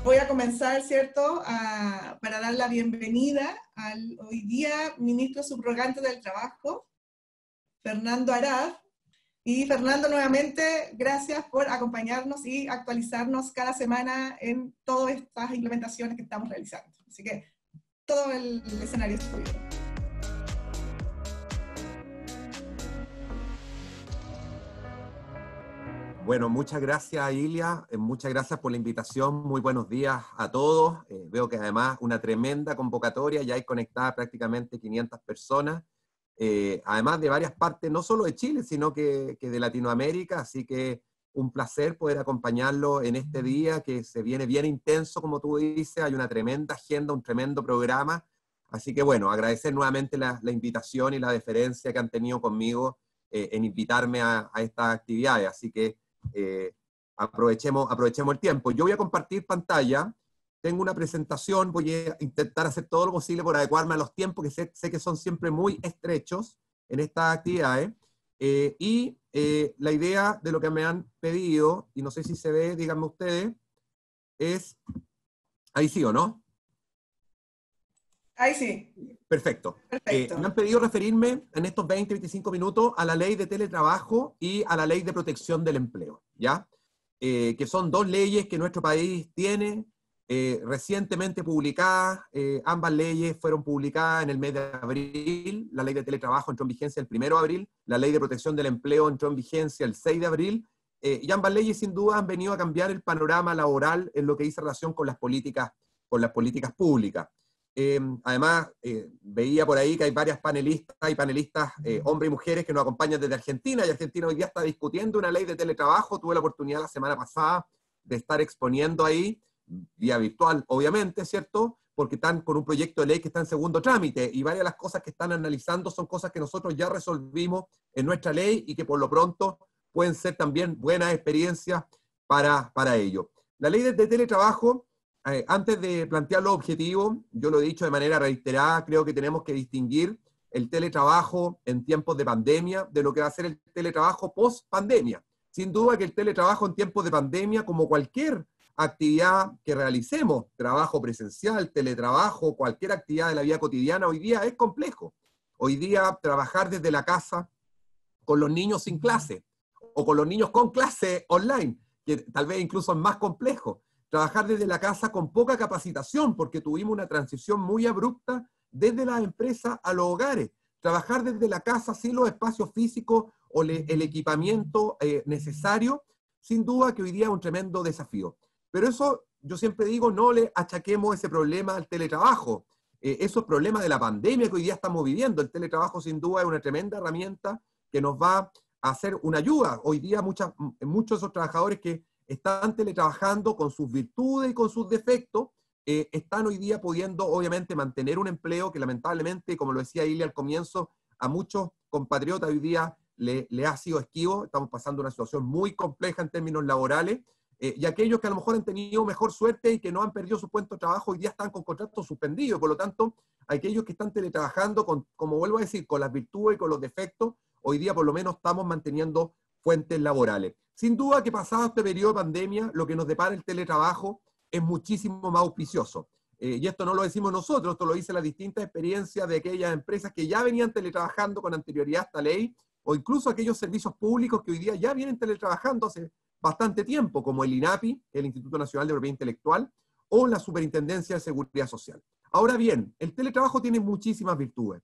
Voy a comenzar, ¿cierto?, para dar la bienvenida al hoy día ministro subrogante del Trabajo, Fernando Arad. Y Fernando, nuevamente, gracias por acompañarnos y actualizarnos cada semana en todas estas implementaciones que estamos realizando. Así que todo el escenario es tuyo. Bueno, muchas gracias, Ilia. Muchas gracias por la invitación. Muy buenos días a todos. Veo que además una tremenda convocatoria. Ya hay conectadas prácticamente 500 personas. Además de varias partes, no solo de Chile, sino que de Latinoamérica. Así que un placer poder acompañarlo en este día que se viene bien intenso, como tú dices. Hay una tremenda agenda, un tremendo programa. Así que bueno, agradecer nuevamente la invitación y la deferencia que han tenido conmigo en invitarme a estas actividades. Así que aprovechemos el tiempo. Yo voy a compartir pantalla, tengo una presentación, voy a intentar hacer todo lo posible por adecuarme a los tiempos, que sé que son siempre muy estrechos en estas actividades, la idea de lo que me han pedido, y no sé si se ve, díganme ustedes, es, ahí sí o no. Ahí sí. Perfecto. Perfecto. Me han pedido referirme en estos 20-25 minutos a la ley de teletrabajo y a la ley de protección del empleo, ¿ya? Que son dos leyes que nuestro país tiene, recientemente publicadas. Ambas leyes fueron publicadas en el mes de abril. La ley de teletrabajo entró en vigencia el 1 de abril, la ley de protección del empleo entró en vigencia el 6 de abril, y ambas leyes sin duda han venido a cambiar el panorama laboral en lo que dice relación con las políticas públicas. Además, veía por ahí que hay varias panelistas hombres y mujeres que nos acompañan desde Argentina, y Argentina hoy día está discutiendo una ley de teletrabajo. Tuve la oportunidad la semana pasada de estar exponiendo ahí, vía virtual, obviamente, ¿cierto? Porque están con un proyecto de ley que está en segundo trámite, y varias de las cosas que están analizando son cosas que nosotros ya resolvimos en nuestra ley y que por lo pronto pueden ser también buenas experiencias para ello. La ley de teletrabajo, antes de plantear los objetivos, yo lo he dicho de manera reiterada, creo que tenemos que distinguir el teletrabajo en tiempos de pandemia de lo que va a ser el teletrabajo post-pandemia. Sin duda que el teletrabajo en tiempos de pandemia, como cualquier actividad que realicemos, trabajo presencial, teletrabajo, cualquier actividad de la vida cotidiana, hoy día es complejo. Hoy día trabajar desde la casa con los niños sin clase, o con los niños con clase online, que tal vez incluso es más complejo. Trabajar desde la casa con poca capacitación, porque tuvimos una transición muy abrupta desde las empresas a los hogares. Trabajar desde la casa sin los espacios físicos o el equipamiento necesario, sin duda que hoy día es un tremendo desafío. Pero eso, yo siempre digo, no le achaquemos ese problema al teletrabajo. Eso es problema de la pandemia que hoy día estamos viviendo. El teletrabajo sin duda es una tremenda herramienta que nos va a hacer una ayuda. Hoy día muchos de esos trabajadores que están teletrabajando con sus virtudes y con sus defectos, están hoy día pudiendo obviamente mantener un empleo que lamentablemente, como lo decía Ilia al comienzo, a muchos compatriotas hoy día le ha sido esquivo. Estamos pasando una situación muy compleja en términos laborales, y aquellos que a lo mejor han tenido mejor suerte y que no han perdido su puesto de trabajo hoy día están con contratos suspendidos. Por lo tanto, aquellos que están teletrabajando, como vuelvo a decir, con las virtudes y con los defectos, hoy día por lo menos estamos manteniendo fuentes laborales. Sin duda que pasado este periodo de pandemia, lo que nos depara el teletrabajo es muchísimo más auspicioso. Y esto no lo decimos nosotros, esto lo dicen las distintas experiencias de aquellas empresas que ya venían teletrabajando con anterioridad a esta ley, o incluso aquellos servicios públicos que hoy día ya vienen teletrabajando hace bastante tiempo, como el INAPI, que es el Instituto Nacional de Propiedad Intelectual, o la Superintendencia de Seguridad Social. Ahora bien, el teletrabajo tiene muchísimas virtudes.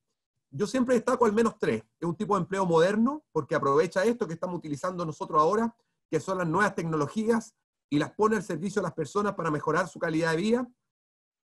Yo siempre destaco al menos tres. Es un tipo de empleo moderno, porque aprovecha esto que estamos utilizando nosotros ahora, que son las nuevas tecnologías, y las pone al servicio de las personas para mejorar su calidad de vida.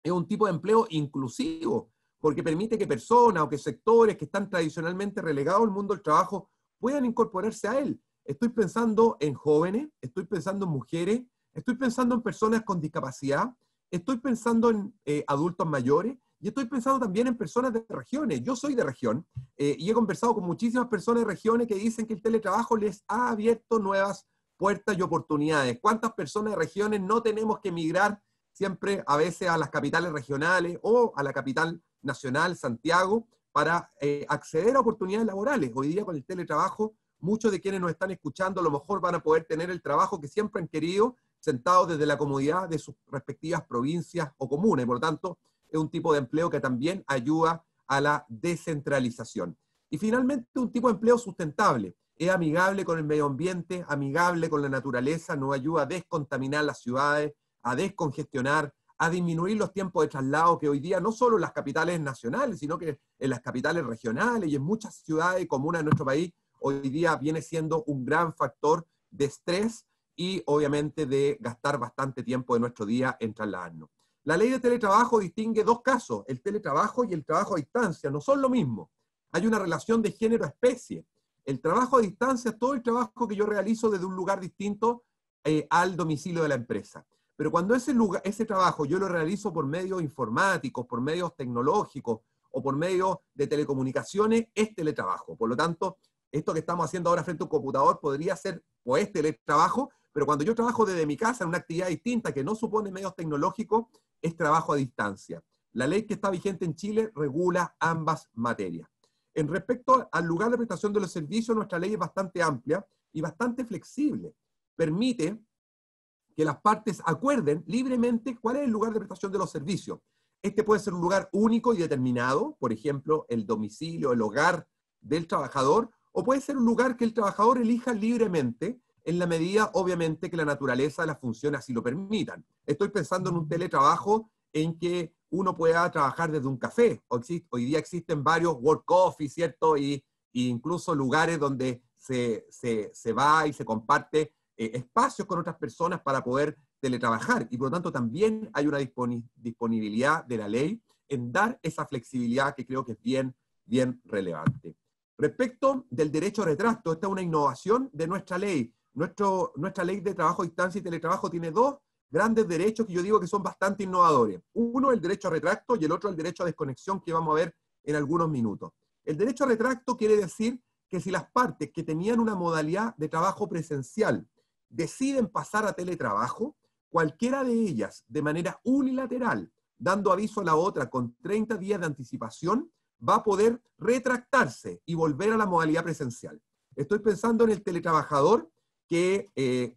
Es un tipo de empleo inclusivo, porque permite que personas o que sectores que están tradicionalmente relegados al mundo del trabajo puedan incorporarse a él. Estoy pensando en jóvenes, estoy pensando en mujeres, estoy pensando en personas con discapacidad, estoy pensando en adultos mayores, y estoy pensando también en personas de regiones. Yo soy de región, y he conversado con muchísimas personas de regiones que dicen que el teletrabajo les ha abierto nuevas puertas y oportunidades. ¿Cuántas personas de regiones no tenemos que emigrar siempre a veces a las capitales regionales o a la capital nacional, Santiago, para acceder a oportunidades laborales? Hoy día con el teletrabajo, muchos de quienes nos están escuchando a lo mejor van a poder tener el trabajo que siempre han querido, sentados desde la comodidad de sus respectivas provincias o comunas. Por lo tanto, es un tipo de empleo que también ayuda a la descentralización. Y finalmente, un tipo de empleo sustentable. Es amigable con el medio ambiente, amigable con la naturaleza, nos ayuda a descontaminar las ciudades, a descongestionar, a disminuir los tiempos de traslado que hoy día no solo en las capitales nacionales, sino que en las capitales regionales y en muchas ciudades y comunas de nuestro país, hoy día viene siendo un gran factor de estrés y obviamente de gastar bastante tiempo de nuestro día en trasladarnos. La ley de teletrabajo distingue dos casos, el teletrabajo y el trabajo a distancia, no son lo mismo. Hay una relación de género-especie. El trabajo a distancia es todo el trabajo que yo realizo desde un lugar distinto al domicilio de la empresa. Pero cuando ese trabajo yo lo realizo por medios informáticos, por medios tecnológicos o por medios de telecomunicaciones, es teletrabajo. Por lo tanto, esto que estamos haciendo ahora frente a un computador podría ser o es teletrabajo, pero cuando yo trabajo desde mi casa en una actividad distinta que no supone medios tecnológicos, es trabajo a distancia. La ley que está vigente en Chile regula ambas materias. En respecto al lugar de prestación de los servicios, nuestra ley es bastante amplia y bastante flexible. Permite que las partes acuerden libremente cuál es el lugar de prestación de los servicios. Este puede ser un lugar único y determinado, por ejemplo, el domicilio, el hogar del trabajador, o puede ser un lugar que el trabajador elija libremente, en la medida, obviamente, que la naturaleza de las funciones así lo permitan. Estoy pensando en un teletrabajo en que uno pueda trabajar desde un café. Hoy día existen varios work coffee, ¿cierto? Y incluso lugares donde se va y se comparte espacios con otras personas para poder teletrabajar. Y por lo tanto también hay una disponibilidad de la ley en dar esa flexibilidad que creo que es bien relevante. Respecto del derecho a retracto, esta es una innovación de nuestra ley. Nuestra ley de trabajo a distancia y teletrabajo tiene dos grandes derechos que yo digo que son bastante innovadores. Uno, el derecho a retracto, y el otro, el derecho a desconexión, que vamos a ver en algunos minutos. El derecho a retracto quiere decir que si las partes que tenían una modalidad de trabajo presencial deciden pasar a teletrabajo, cualquiera de ellas, de manera unilateral, dando aviso a la otra con 30 días de anticipación, va a poder retractarse y volver a la modalidad presencial. Estoy pensando en el teletrabajador que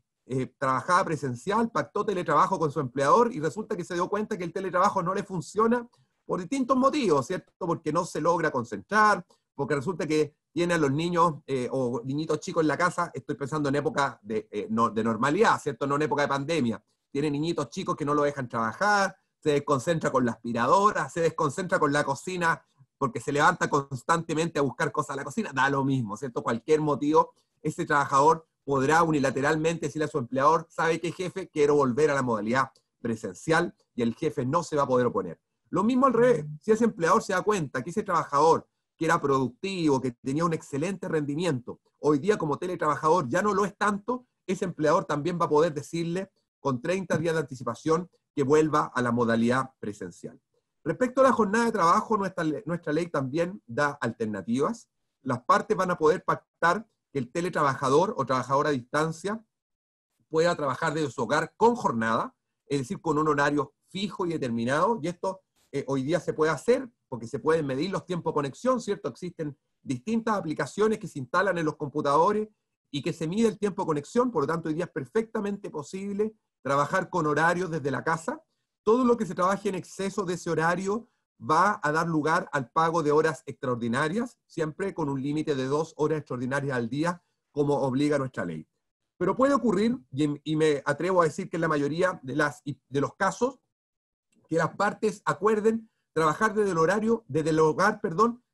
trabajaba presencial, pactó teletrabajo con su empleador y resulta que se dio cuenta que el teletrabajo no le funciona por distintos motivos, ¿cierto? Porque no se logra concentrar, porque resulta que tiene a los niños o niñitos chicos en la casa, estoy pensando en época de normalidad, ¿cierto? No en época de pandemia. Tiene niñitos chicos que no lo dejan trabajar, se desconcentra con la aspiradora, se desconcentra con la cocina porque se levanta constantemente a buscar cosas a la cocina, da lo mismo, ¿cierto? Cualquier motivo, ese trabajador podrá unilateralmente decirle a su empleador, ¿sabe qué, jefe? Quiero volver a la modalidad presencial, y el jefe no se va a poder oponer. Lo mismo al revés, si ese empleador se da cuenta que ese trabajador que era productivo, que tenía un excelente rendimiento, hoy día como teletrabajador ya no lo es tanto, ese empleador también va a poder decirle con 30 días de anticipación que vuelva a la modalidad presencial. Respecto a la jornada de trabajo, nuestra ley también da alternativas. Las partes van a poder pactar que el teletrabajador o trabajador a distancia pueda trabajar desde su hogar con jornada, es decir, con un horario fijo y determinado, y esto hoy día se puede hacer porque se pueden medir los tiempos de conexión, ¿cierto? Existen distintas aplicaciones que se instalan en los computadores y que se mide el tiempo de conexión, por lo tanto hoy día es perfectamente posible trabajar con horarios desde la casa. Todo lo que se trabaje en exceso de ese horario va a dar lugar al pago de horas extraordinarias, siempre con un límite de 2 horas extraordinarias al día, como obliga nuestra ley. Pero puede ocurrir, y me atrevo a decir que en la mayoría de los casos, que las partes acuerden trabajar desde el hogar,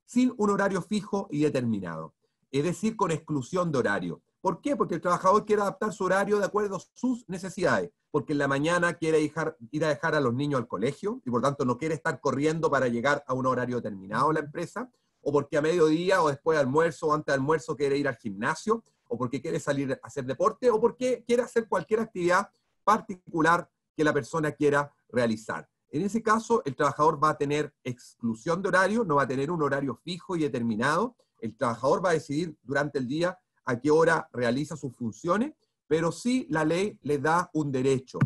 sin un horario fijo y determinado. Es decir, con exclusión de horario. ¿Por qué? Porque el trabajador quiere adaptar su horario de acuerdo a sus necesidades. Porque en la mañana quiere ir a dejar a los niños al colegio y por tanto no quiere estar corriendo para llegar a un horario determinado en la empresa, o porque a mediodía o después de almuerzo o antes de almuerzo quiere ir al gimnasio, o porque quiere salir a hacer deporte, o porque quiere hacer cualquier actividad particular que la persona quiera realizar. En ese caso, el trabajador va a tener exclusión de horario, no va a tener un horario fijo y determinado. El trabajador va a decidir durante el día a qué hora realiza sus funciones, pero sí la ley le da un derecho,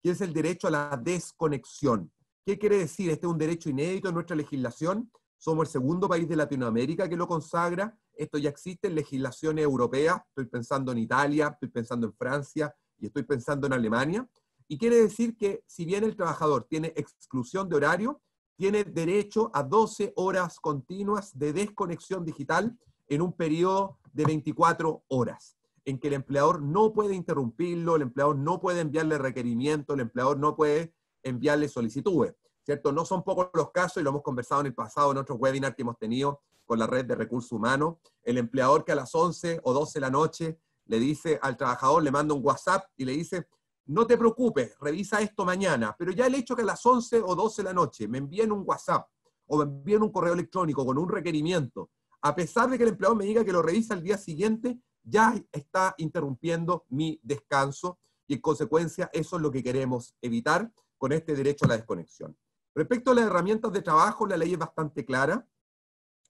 que es el derecho a la desconexión. ¿Qué quiere decir? Este es un derecho inédito en nuestra legislación. Somos el segundo país de Latinoamérica que lo consagra. Esto ya existe en legislaciones europeas. Estoy pensando en Italia, estoy pensando en Francia y estoy pensando en Alemania, y quiere decir que si bien el trabajador tiene exclusión de horario, tiene derecho a 12 horas continuas de desconexión digital en un periodo de 24 horas, en que el empleador no puede interrumpirlo, el empleador no puede enviarle requerimientos, el empleador no puede enviarle solicitudes, ¿cierto? No son pocos los casos, y lo hemos conversado en el pasado en otros webinars que hemos tenido con la red de recursos humanos, el empleador que a las 11 o 12 de la noche le dice al trabajador, le manda un WhatsApp y le dice, no te preocupes, revisa esto mañana, pero ya el hecho que a las 11 o 12 de la noche me envíen un WhatsApp o me envíen un correo electrónico con un requerimiento, a pesar de que el empleador me diga que lo revisa al día siguiente, ya está interrumpiendo mi descanso y en consecuencia eso es lo que queremos evitar con este derecho a la desconexión. Respecto a las herramientas de trabajo, la ley es bastante clara.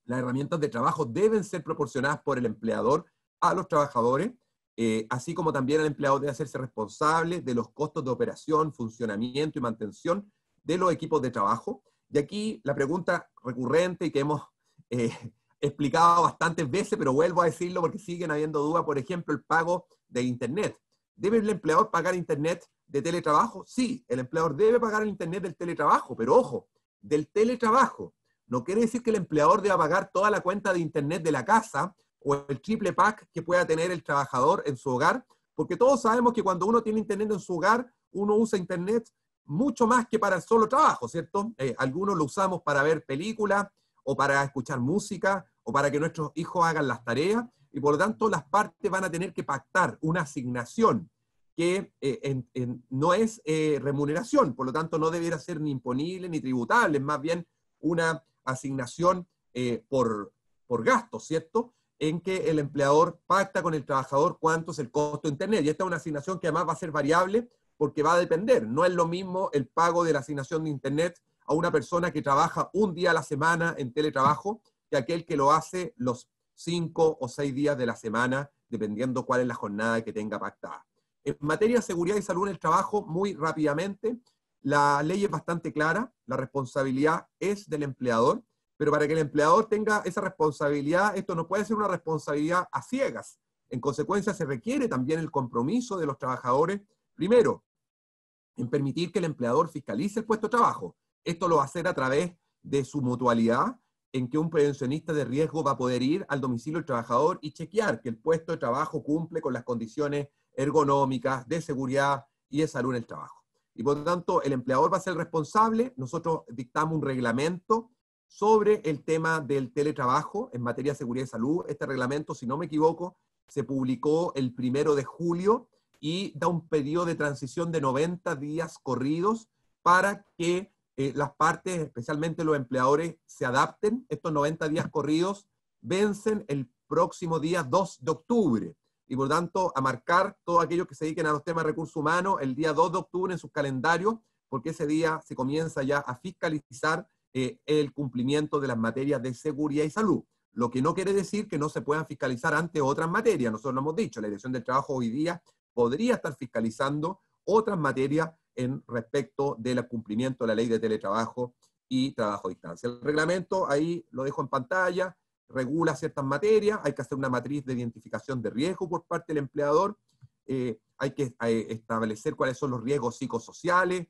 Las herramientas de trabajo deben ser proporcionadas por el empleador a los trabajadores, así como también el empleador debe hacerse responsable de los costos de operación, funcionamiento y mantención de los equipos de trabajo. Y aquí la pregunta recurrente y que hemos explicado bastantes veces, pero vuelvo a decirlo porque siguen habiendo dudas, por ejemplo, el pago de Internet. ¿Debe el empleador pagar Internet de teletrabajo? Sí, el empleador debe pagar el Internet del teletrabajo, pero ojo, del teletrabajo. No quiere decir que el empleador deba pagar toda la cuenta de Internet de la casa o el triple pack que pueda tener el trabajador en su hogar, porque todos sabemos que cuando uno tiene Internet en su hogar, uno usa Internet mucho más que para el solo trabajo, ¿cierto? Algunos lo usamos para ver películas o para escuchar música o para que nuestros hijos hagan las tareas y por lo tanto las partes van a tener que pactar una asignación que no es remuneración, por lo tanto no debiera ser ni imponible ni tributable, es más bien una asignación por gasto, ¿cierto? En que el empleador pacta con el trabajador cuánto es el costo de Internet. Y esta es una asignación que además va a ser variable porque va a depender. No es lo mismo el pago de la asignación de Internet a una persona que trabaja un día a la semana en teletrabajo que aquel que lo hace los 5 o 6 días de la semana, dependiendo cuál es la jornada que tenga pactada. En materia de seguridad y salud en el trabajo, muy rápidamente, la ley es bastante clara, la responsabilidad es del empleador, pero para que el empleador tenga esa responsabilidad, esto no puede ser una responsabilidad a ciegas. En consecuencia, se requiere también el compromiso de los trabajadores, primero, en permitir que el empleador fiscalice el puesto de trabajo. Esto lo va a hacer a través de su mutualidad, en que un prevencionista de riesgo va a poder ir al domicilio del trabajador y chequear que el puesto de trabajo cumple con las condiciones ergonómicas, de seguridad y de salud en el trabajo. Y por lo tanto, el empleador va a ser responsable. Nosotros dictamos un reglamento sobre el tema del teletrabajo en materia de seguridad y salud. Este reglamento, si no me equivoco, se publicó el 1 de julio y da un periodo de transición de 90 días corridos para que las partes, especialmente los empleadores, se adapten. Estos 90 días corridos vencen el próximo día 2 de octubre. Y por lo tanto, a marcar todo aquello que se dediquen a los temas de recursos humanos el día 2 de octubre en sus calendarios, porque ese día se comienza ya a fiscalizar el cumplimiento de las materias de seguridad y salud. Lo que no quiere decir que no se puedan fiscalizar ante otras materias. Nosotros lo hemos dicho, la Dirección del Trabajo hoy día podría estar fiscalizando otras materias en respecto del cumplimiento de la ley de teletrabajo y trabajo a distancia. El reglamento, ahí lo dejo en pantalla, regula ciertas materias, hay que hacer una matriz de identificación de riesgo por parte del empleador, hay que establecer cuáles son los riesgos psicosociales,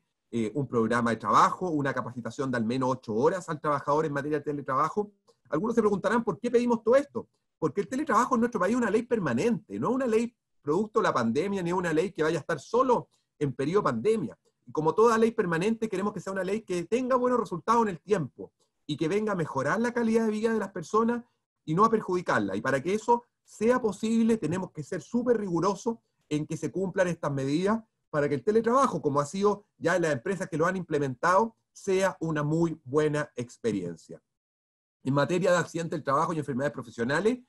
un programa de trabajo, una capacitación de al menos 8 horas al trabajador en materia de teletrabajo. Algunos se preguntarán, ¿por qué pedimos todo esto? Porque el teletrabajo en nuestro país es una ley permanente, no una ley producto de la pandemia, ni una ley que vaya a estar solo en periodo pandemia. Y como toda ley permanente, queremos que sea una ley que tenga buenos resultados en el tiempo y que venga a mejorar la calidad de vida de las personas y no a perjudicarla. Y para que eso sea posible, tenemos que ser súper rigurosos en que se cumplan estas medidas para que el teletrabajo, como ha sido ya en las empresas que lo han implementado, sea una muy buena experiencia. En materia de accidentes del trabajo y enfermedades profesionales,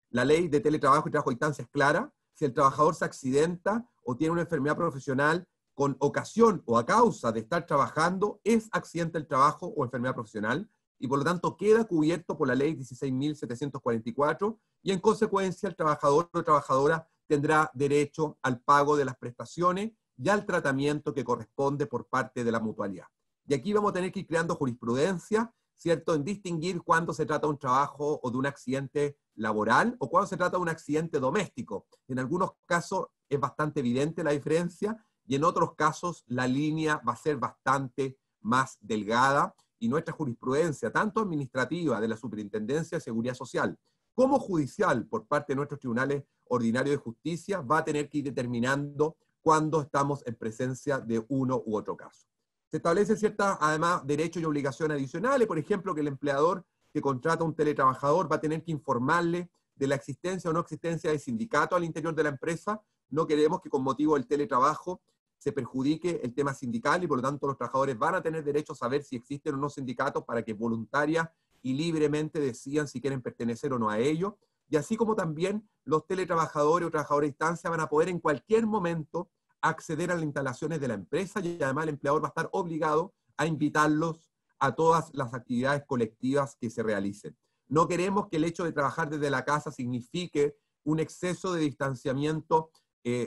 la ley de teletrabajo y trabajo a distancia es clara. Si el trabajador se accidenta o tiene una enfermedad profesional con ocasión o a causa de estar trabajando, es accidente del trabajo o enfermedad profesional, y por lo tanto queda cubierto por la ley 16.744, y en consecuencia el trabajador o trabajadora tendrá derecho al pago de las prestaciones y al tratamiento que corresponde por parte de la mutualidad. Y aquí vamos a tener que ir creando jurisprudencia, ¿cierto?, en distinguir cuándo se trata de un trabajo o de un accidente laboral o cuándo se trata de un accidente doméstico. En algunos casos es bastante evidente la diferencia, y en otros casos la línea va a ser bastante más delgada, y nuestra jurisprudencia, tanto administrativa de la Superintendencia de Seguridad Social, como judicial por parte de nuestros tribunales ordinarios de justicia, va a tener que ir determinando cuando estamos en presencia de uno u otro caso. Se establecen ciertas, además, derechos y obligaciones adicionales, por ejemplo, que el empleador que contrata a un teletrabajador va a tener que informarle de la existencia o no existencia de sindicato al interior de la empresa. No queremos que con motivo del teletrabajo se perjudique el tema sindical, y por lo tanto los trabajadores van a tener derecho a saber si existen o no sindicatos para que voluntaria y libremente decidan si quieren pertenecer o no a ellos. Y así como también los teletrabajadores o trabajadores a distancia van a poder en cualquier momento acceder a las instalaciones de la empresa, y además el empleador va a estar obligado a invitarlos a todas las actividades colectivas que se realicen. No queremos que el hecho de trabajar desde la casa signifique un exceso de distanciamiento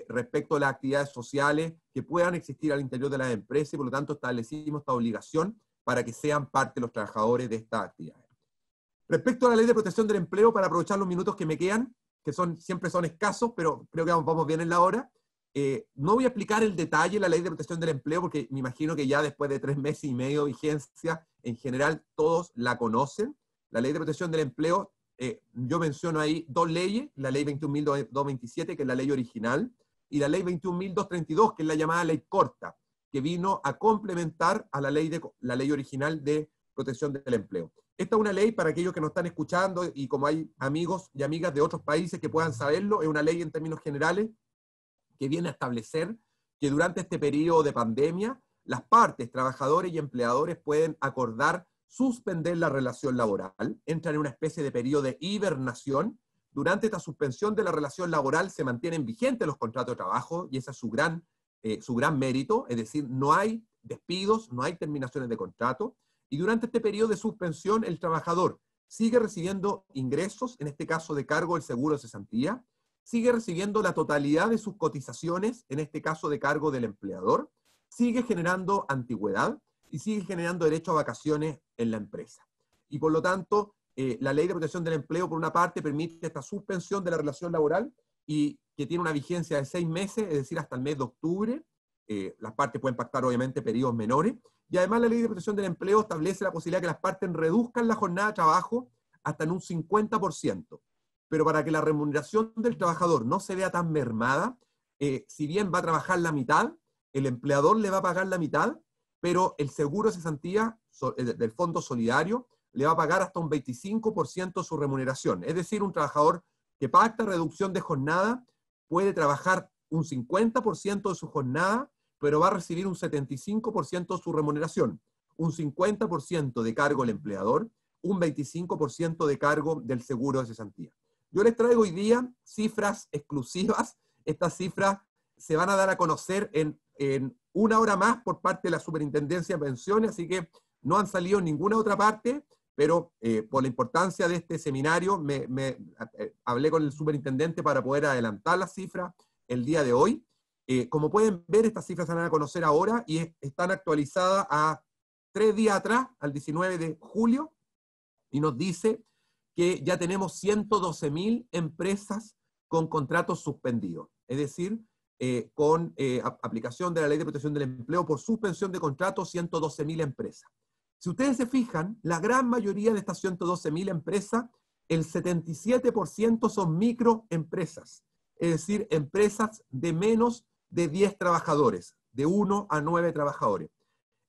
respecto a las actividades sociales que puedan existir al interior de las empresas, y por lo tanto establecimos esta obligación para que sean parte de los trabajadores de estas actividades. Respecto a la Ley de Protección del Empleo, para aprovechar los minutos que me quedan, que siempre son escasos, pero creo que vamos bien en la hora, no voy a explicar el detalle de la Ley de Protección del Empleo, porque me imagino que ya después de 3 meses y medio de vigencia, en general todos la conocen. La Ley de Protección del Empleo, yo menciono ahí 2 leyes, la Ley 21.227, que es la ley original, y la Ley 21.232, que es la llamada ley corta, que vino a complementar a la ley original de Protección del Empleo. Esta es una ley, para aquellos que nos están escuchando, y como hay amigos y amigas de otros países que puedan saberlo, es una ley en términos generales que viene a establecer que durante este periodo de pandemia, las partes, trabajadores y empleadores, pueden acordar suspender la relación laboral, entran en una especie de periodo de hibernación. Durante esta suspensión de la relación laboral se mantienen vigentes los contratos de trabajo, y ese es su gran mérito, es decir, no hay despidos, no hay terminaciones de contrato, y durante este periodo de suspensión el trabajador sigue recibiendo ingresos, en este caso de cargo del seguro de cesantía, sigue recibiendo la totalidad de sus cotizaciones, en este caso de cargo del empleador, sigue generando antigüedad y sigue generando derecho a vacaciones en la empresa. Y por lo tanto, la Ley de Protección del Empleo, por una parte, permite esta suspensión de la relación laboral, y que tiene una vigencia de 6 meses, es decir, hasta el mes de octubre. Las partes pueden pactar, obviamente, periodos menores. Y además la Ley de Protección del Empleo establece la posibilidad de que las partes reduzcan la jornada de trabajo hasta en un 50%. Pero para que la remuneración del trabajador no se vea tan mermada, si bien va a trabajar la mitad, el empleador le va a pagar la mitad, pero el seguro de cesantía del Fondo Solidario le va a pagar hasta un 25% de su remuneración. Es decir, un trabajador que pacta reducción de jornada puede trabajar un 50% de su jornada, pero va a recibir un 75% de su remuneración, un 50% de cargo del empleador, un 25% de cargo del seguro de cesantía. Yo les traigo hoy día cifras exclusivas. Estas cifras se van a dar a conocer en una hora más por parte de la Superintendencia de Pensiones, así que no han salido en ninguna otra parte, pero por la importancia de este seminario hablé con el superintendente para poder adelantar las cifras el día de hoy. Como pueden ver, estas cifras se van a conocer ahora y están actualizadas a 3 días atrás, al 19 de julio, y nos dice que ya tenemos 112.000 empresas con contratos suspendidos. Es decir, con aplicación de la Ley de Protección del Empleo por suspensión de contratos, 112.000 empresas. Si ustedes se fijan, la gran mayoría de estas 112.000 empresas, el 77% son microempresas, es decir, empresas de menos de 10 trabajadores, de 1 a 9 trabajadores.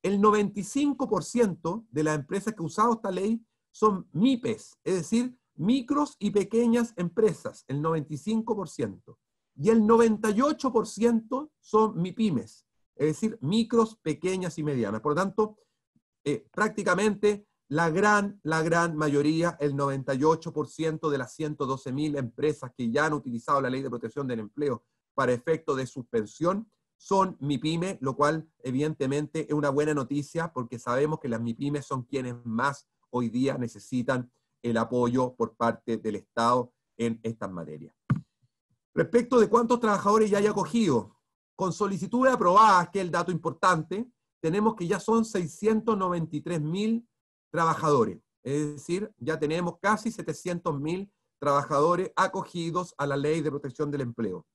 El 95% de las empresas que usamos esta ley son MIPES, es decir, micros y pequeñas empresas, el 95%. Y el 98% son MIPYMES, es decir, micros, pequeñas y medianas. Por lo tanto, prácticamente la gran mayoría, el 98% de las 112.000 empresas que ya han utilizado la Ley de Protección del Empleo para efecto de suspensión, son MIPYME, lo cual evidentemente es una buena noticia, porque sabemos que las MIPYMES son quienes más hoy día necesitan el apoyo por parte del Estado en estas materias. Respecto de cuántos trabajadores ya hay acogido, con solicitudes aprobadas, que es el dato importante, tenemos que ya son 693.000 trabajadores. Es decir, ya tenemos casi 700.000 trabajadores acogidos a la Ley de Protección del Empleo.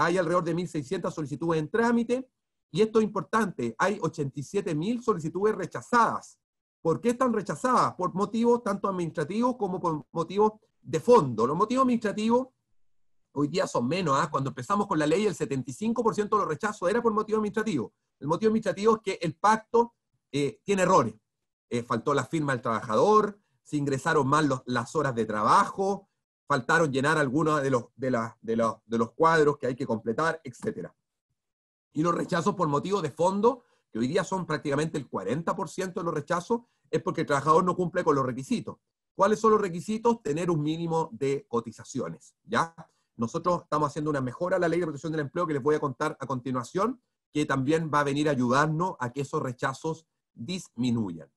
hay alrededor de 1.600 solicitudes en trámite, y esto es importante, hay 87.000 solicitudes rechazadas. ¿Por qué están rechazadas? Por motivos tanto administrativos como por motivos de fondo. Los motivos administrativos hoy día son menos. Cuando empezamos con la ley, el 75% de los rechazos era por motivo administrativo. El motivo administrativo es que el pacto tiene errores. Faltó la firma del trabajador, se ingresaron mal las horas de trabajo, faltaron llenar algunos de los cuadros que hay que completar, etc. Y los rechazos por motivos de fondo, que hoy día son prácticamente el 40% de los rechazos, es porque el trabajador no cumple con los requisitos. ¿Cuáles son los requisitos? Tener un mínimo de cotizaciones, ¿ya? Nosotros estamos haciendo una mejora a la Ley de Protección del Empleo que les voy a contar a continuación, que también va a venir a ayudarnos a que esos rechazos disminuyan.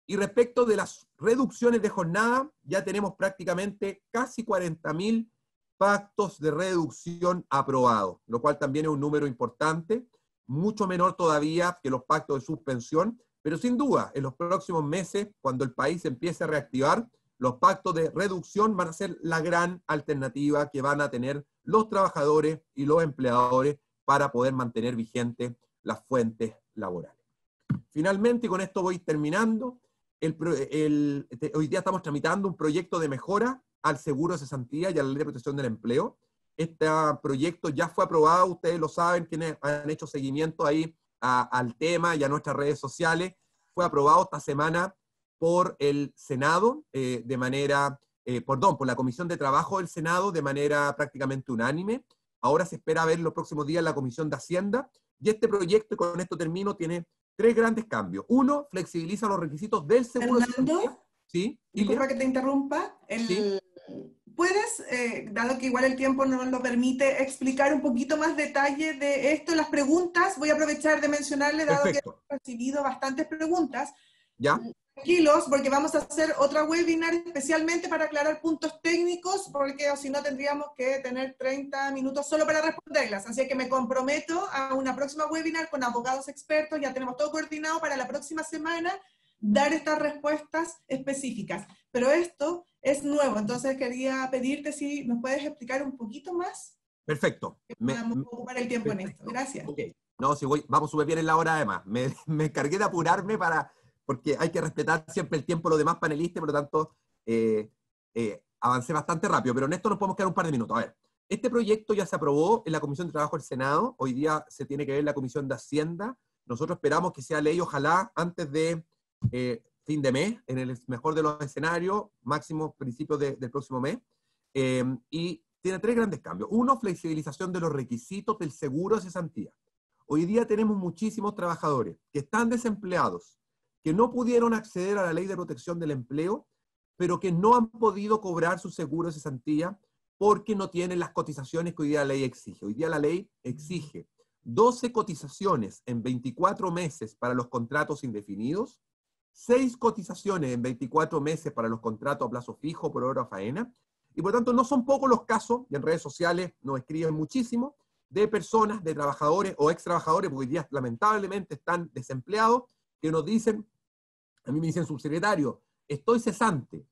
Y respecto de las reducciones de jornada, ya tenemos prácticamente casi 40.000 pactos de reducción aprobados, lo cual también es un número importante, mucho menor todavía que los pactos de suspensión, pero sin duda, en los próximos meses, cuando el país empiece a reactivar, los pactos de reducción van a ser la gran alternativa que van a tener los trabajadores y los empleadores para poder mantener vigentes las fuentes laborales. Finalmente, y con esto voy terminando, hoy día estamos tramitando un proyecto de mejora al seguro de cesantía y a la ley de protección del empleo. Este proyecto ya fue aprobado, ustedes lo saben, quienes han hecho seguimiento ahí al tema y a nuestras redes sociales. Fue aprobado esta semana por el Senado, por la Comisión de Trabajo del Senado de manera prácticamente unánime. Ahora se espera ver los próximos días en la Comisión de Hacienda. Y este proyecto, y con esto termino, tiene 3 grandes cambios. Uno, flexibiliza los requisitos del seguro de cesantía. ¿Sí? Disculpa que te interrumpa. ¿Sí? ¿Puedes, dado que igual el tiempo no nos lo permite, explicar un poquito más detalle de esto? Las preguntas, voy a aprovechar de mencionarle, dado Perfecto. que he recibido bastantes preguntas. ¿Ya? Tranquilos, porque vamos a hacer otra webinar especialmente para aclarar puntos técnicos, porque o si no tendríamos que tener 30 minutos solo para responderlas. Así que me comprometo a una próxima webinar con abogados expertos, ya tenemos todo coordinado para la próxima semana, dar estas respuestas específicas. Pero esto es nuevo, entonces quería pedirte si nos puedes explicar un poquito más. Perfecto. Vamos a ocupar el tiempo perfecto. en esto. Gracias. Okay. No, si vamos súper bien en la hora además. Me encargué de apurarme porque hay que respetar siempre el tiempo de los demás panelistas, por lo tanto, avancé bastante rápido, pero en esto nos podemos quedar un par de minutos. A ver, este proyecto ya se aprobó en la Comisión de Trabajo del Senado, hoy día se tiene que ver en la Comisión de Hacienda. Nosotros esperamos que sea ley, ojalá, antes de fin de mes, en el mejor de los escenarios, máximo principios del próximo mes, y tiene 3 grandes cambios. Uno, flexibilización de los requisitos del seguro de cesantía. Hoy día tenemos muchísimos trabajadores que están desempleados, que no pudieron acceder a la ley de protección del empleo, pero que no han podido cobrar su seguro de cesantía porque no tienen las cotizaciones que hoy día la ley exige. Hoy día la ley exige 12 cotizaciones en 24 meses para los contratos indefinidos, 6 cotizaciones en 24 meses para los contratos a plazo fijo por hora faena, y por tanto no son pocos los casos, y en redes sociales nos escriben muchísimo, de personas, de trabajadores o ex trabajadores, porque hoy día lamentablemente están desempleados, que nos dicen, a mí me dicen, subsecretario, estoy cesante,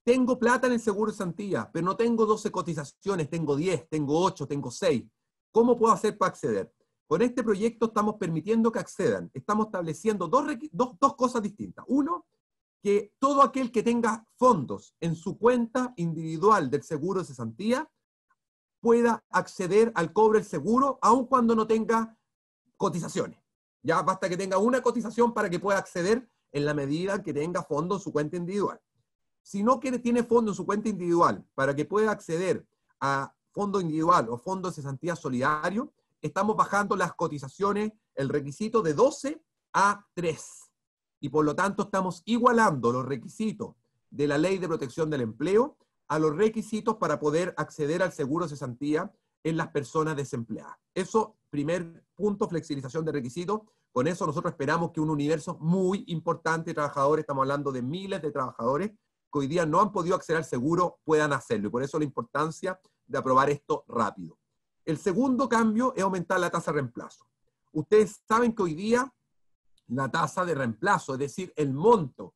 tengo plata en el seguro de cesantía, pero no tengo 12 cotizaciones, tengo 10, tengo 8, tengo 6. ¿Cómo puedo hacer para acceder? Con este proyecto estamos permitiendo que accedan. Estamos estableciendo dos cosas distintas. Uno, que todo aquel que tenga fondos en su cuenta individual del seguro de cesantía pueda acceder al cobro del seguro, aun cuando no tenga cotizaciones. Ya basta que tenga una cotización para que pueda acceder en la medida que tenga fondo en su cuenta individual. Si no tiene fondo en su cuenta individual para que pueda acceder a fondo individual o fondo de cesantía solidario, estamos bajando las cotizaciones, el requisito de 12 a 3. Y por lo tanto estamos igualando los requisitos de la Ley de Protección del Empleo a los requisitos para poder acceder al seguro de cesantía en las personas desempleadas. Eso, primer punto, flexibilización de requisitos. Con eso nosotros esperamos que un universo muy importante de trabajadores, estamos hablando de miles de trabajadores, que hoy día no han podido acceder al seguro, puedan hacerlo. Y por eso la importancia de aprobar esto rápido. El segundo cambio es aumentar la tasa de reemplazo. Ustedes saben que hoy día la tasa de reemplazo, es decir, el monto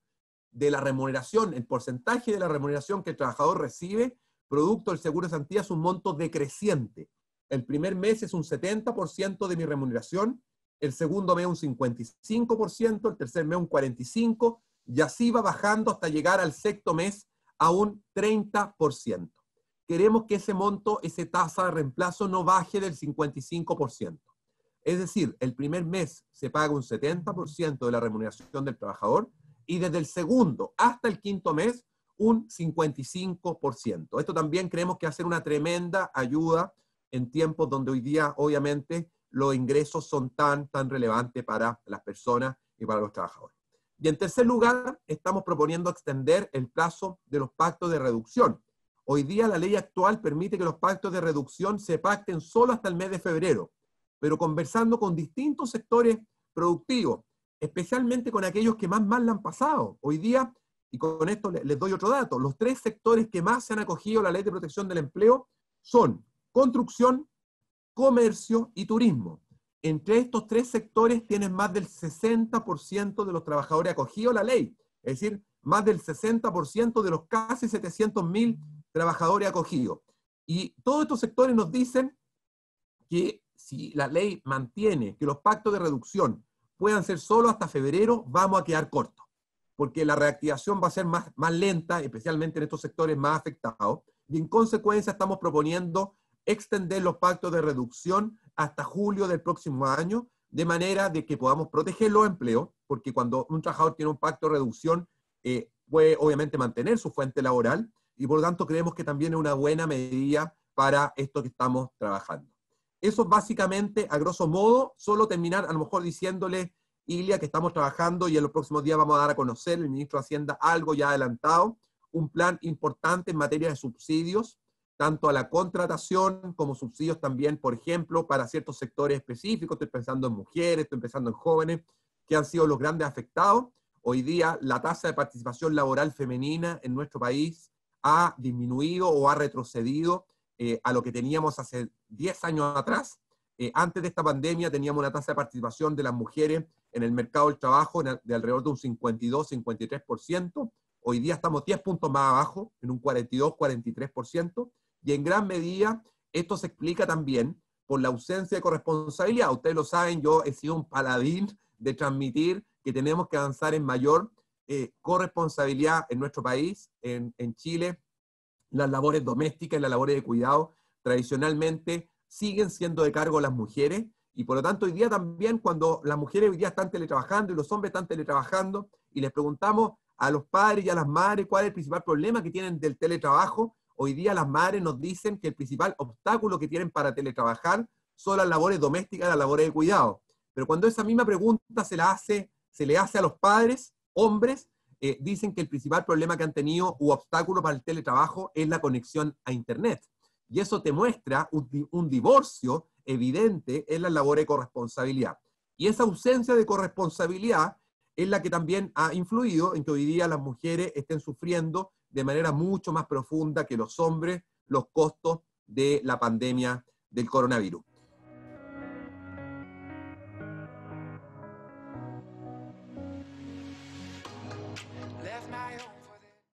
de la remuneración, el porcentaje de la remuneración que el trabajador recibe, producto del seguro de cesantía, es un monto decreciente. el primer mes es un 70% de mi remuneración, el segundo mes un 55%, el tercer mes un 45%, y así va bajando hasta llegar al sexto mes a un 30%. Queremos que ese monto, esa tasa de reemplazo no baje del 55%. Es decir, el primer mes se paga un 70% de la remuneración del trabajador y desde el segundo hasta el quinto mes un 55%. Esto también creemos que va a ser una tremenda ayuda en tiempos donde hoy día, obviamente, los ingresos son tan relevantes para las personas y para los trabajadores. Y en tercer lugar, estamos proponiendo extender el plazo de los pactos de reducción. Hoy día la ley actual permite que los pactos de reducción se pacten solo hasta el mes de febrero, pero conversando con distintos sectores productivos, especialmente con aquellos que más mal la han pasado. Hoy día, y con esto les doy otro dato, los 3 sectores que más se han acogido a la Ley de Protección del Empleo son construcción, comercio y turismo. Entre estos 3 sectores tienen más del 60% de los trabajadores acogidos a la ley, es decir, más del 60% de los casi 700.000 trabajadores acogidos. Y todos estos sectores nos dicen que si la ley mantiene que los pactos de reducción puedan ser solo hasta febrero, vamos a quedar cortos, porque la reactivación va a ser más lenta, especialmente en estos sectores más afectados, y en consecuencia estamos proponiendo extender los pactos de reducción hasta julio del próximo año, de manera de que podamos proteger los empleos, porque cuando un trabajador tiene un pacto de reducción, puede obviamente mantener su fuente laboral, y por lo tanto creemos que también es una buena medida para esto que estamos trabajando. Eso básicamente, a grosso modo, solo terminar a lo mejor diciéndole, Ilia, que estamos trabajando y en los próximos días vamos a dar a conocer, el ministro de Hacienda, algo ya adelantado, un plan importante en materia de subsidios, tanto a la contratación como subsidios también, por ejemplo, para ciertos sectores específicos. Estoy pensando en mujeres, estoy pensando en jóvenes, que han sido los grandes afectados. Hoy día la tasa de participación laboral femenina en nuestro país ha disminuido o ha retrocedido a lo que teníamos hace 10 años atrás. Antes de esta pandemia teníamos una tasa de participación de las mujeres en el mercado del trabajo de alrededor de un 52-53%. Hoy día estamos 10 puntos más abajo, en un 42-43%, y en gran medida esto se explica también por la ausencia de corresponsabilidad. Ustedes lo saben, yo he sido un paladín de transmitir que tenemos que avanzar en mayor corresponsabilidad en nuestro país, en Chile. Las labores domésticas y las labores de cuidado tradicionalmente siguen siendo de cargo las mujeres, y por lo tanto hoy día también, cuando las mujeres hoy día están teletrabajando y los hombres están teletrabajando, y les preguntamos a los padres y a las madres cuál es el principal problema que tienen del teletrabajo, hoy día las madres nos dicen que el principal obstáculo que tienen para teletrabajar son las labores domésticas y las labores de cuidado. Pero cuando esa misma pregunta se le hace a los padres, hombres, dicen que el principal problema que han tenido u obstáculo para el teletrabajo es la conexión a Internet. Y eso te muestra un divorcio evidente en las labores de corresponsabilidad. Y esa ausencia de corresponsabilidad es la que también ha influido en que hoy día las mujeres estén sufriendo de manera mucho más profunda que los hombres los costos de la pandemia del coronavirus.